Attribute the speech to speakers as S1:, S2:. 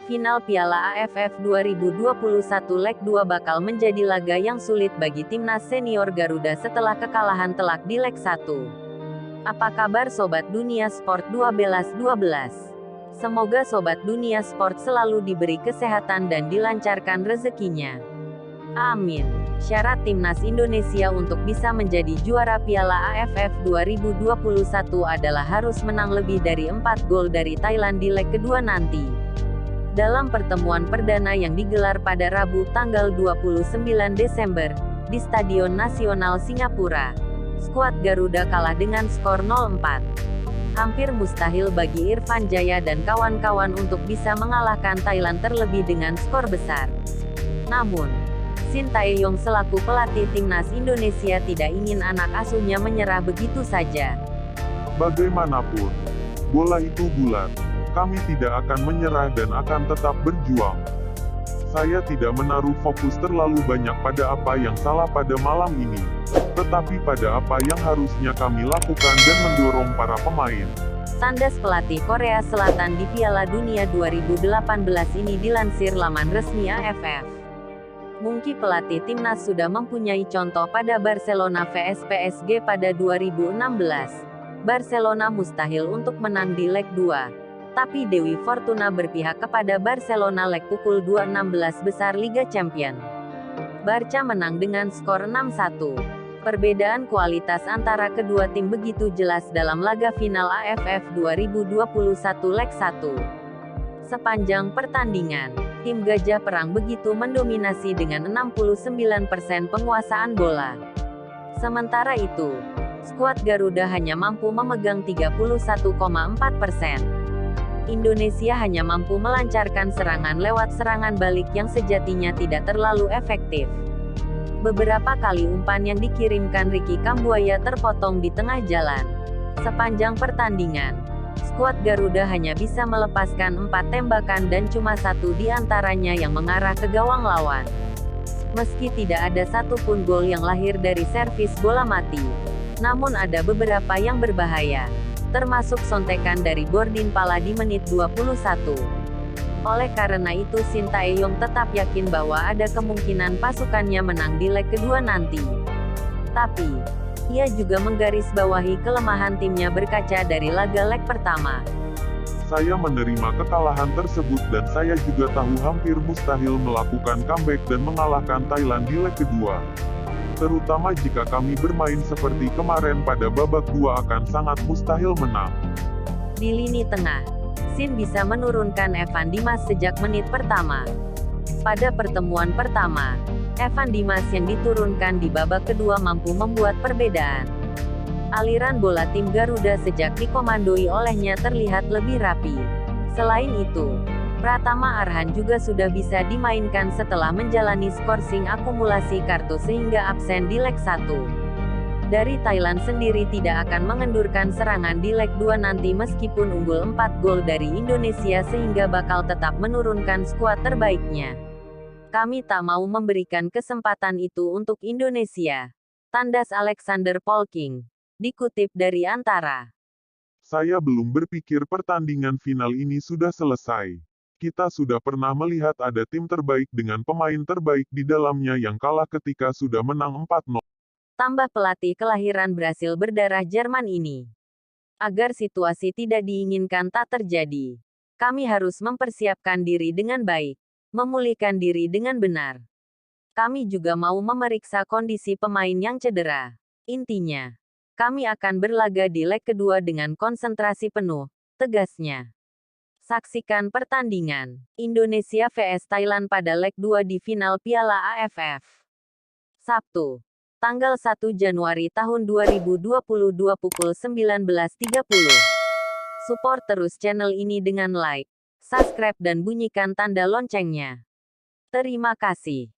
S1: Final Piala AFF 2021 Leg 2 bakal menjadi laga yang sulit bagi timnas senior Garuda setelah kekalahan telak di Leg 1. Apa kabar Sobat Dunia Sport 12? Semoga Sobat Dunia Sport selalu diberi kesehatan dan dilancarkan rezekinya. Amin. Syarat timnas Indonesia untuk bisa menjadi juara Piala AFF 2021 adalah harus menang lebih dari 4 gol dari Thailand di leg kedua nanti. Dalam pertemuan perdana yang digelar pada Rabu tanggal 29 Desember, di Stadion Nasional Singapura, skuad Garuda kalah dengan skor 0-4. Hampir mustahil bagi Irfan Jaya dan kawan-kawan untuk bisa mengalahkan Thailand terlebih dengan skor besar. Namun, Shin Tae-yong selaku pelatih timnas Indonesia tidak ingin anak asuhnya menyerah begitu saja.
S2: Bagaimanapun, bola itu bulat. Kami tidak akan menyerah dan akan tetap berjuang. Saya tidak menaruh fokus terlalu banyak pada apa yang salah pada malam ini, tetapi pada apa yang harusnya kami lakukan dan mendorong para pemain.
S1: Tandas pelatih Korea Selatan di Piala Dunia 2018 ini dilansir laman resmi AFF. Mungkin pelatih timnas sudah mempunyai contoh pada Barcelona vs PSG pada 2016. Barcelona mustahil untuk menang di leg 2. Tapi Dewi Fortuna berpihak kepada Barcelona leg pukul 2:16 besar Liga Champions. Barca menang dengan skor 6-1. Perbedaan kualitas antara kedua tim begitu jelas dalam laga final AFF 2021 leg 1. Sepanjang pertandingan, tim Gajah Perang begitu mendominasi dengan 69% penguasaan bola. Sementara itu, skuad Garuda hanya mampu memegang 31,4%. Indonesia hanya mampu melancarkan serangan lewat serangan balik yang sejatinya tidak terlalu efektif. Beberapa kali umpan yang dikirimkan Ricky Kambuaya terpotong di tengah jalan. Sepanjang pertandingan, skuad Garuda hanya bisa melepaskan 4 tembakan dan cuma 1 di antaranya yang mengarah ke gawang lawan. Meski tidak ada satupun gol yang lahir dari servis bola mati, namun ada beberapa yang berbahaya, termasuk sontekan dari Bordin Pala di menit 21. Oleh karena itu Shin Tae-yong tetap yakin bahwa ada kemungkinan pasukannya menang di leg kedua nanti. Tapi, ia juga menggarisbawahi kelemahan timnya berkaca dari laga leg pertama.
S2: Saya menerima kekalahan tersebut dan saya juga tahu hampir mustahil melakukan comeback dan mengalahkan Thailand di leg kedua. Terutama jika kami bermain seperti kemarin pada babak 2 akan sangat mustahil menang.
S1: Di lini tengah, Shin bisa menurunkan Evan Dimas sejak menit pertama. Pada pertemuan pertama, Evan Dimas yang diturunkan di babak kedua mampu membuat perbedaan. Aliran bola tim Garuda sejak dikomandoi olehnya terlihat lebih rapi. Selain itu, Pratama Arhan juga sudah bisa dimainkan setelah menjalani skorsing akumulasi kartu sehingga absen di leg 1. Dari Thailand sendiri tidak akan mengendurkan serangan di leg 2 nanti meskipun unggul 4 gol dari Indonesia sehingga bakal tetap menurunkan skuad terbaiknya. Kami tak mau memberikan kesempatan itu untuk Indonesia. Tandas Alexander Polking. Dikutip dari Antara.
S2: Saya belum berpikir pertandingan final ini sudah selesai. Kita sudah pernah melihat ada tim terbaik dengan pemain terbaik di dalamnya yang kalah ketika sudah menang 4-0.
S1: Tambah pelatih kelahiran Brasil berdarah Jerman ini. Agar situasi tidak diinginkan tak terjadi, kami harus mempersiapkan diri dengan baik, memulihkan diri dengan benar. Kami juga mau memeriksa kondisi pemain yang cedera. Intinya, kami akan berlaga di leg kedua dengan konsentrasi penuh, tegasnya. Saksikan pertandingan Indonesia vs Thailand pada leg 2 di final Piala AFF. Sabtu, tanggal 1 Januari tahun 2022 pukul 19.30. Support terus channel ini dengan like, subscribe dan bunyikan tanda loncengnya. Terima kasih.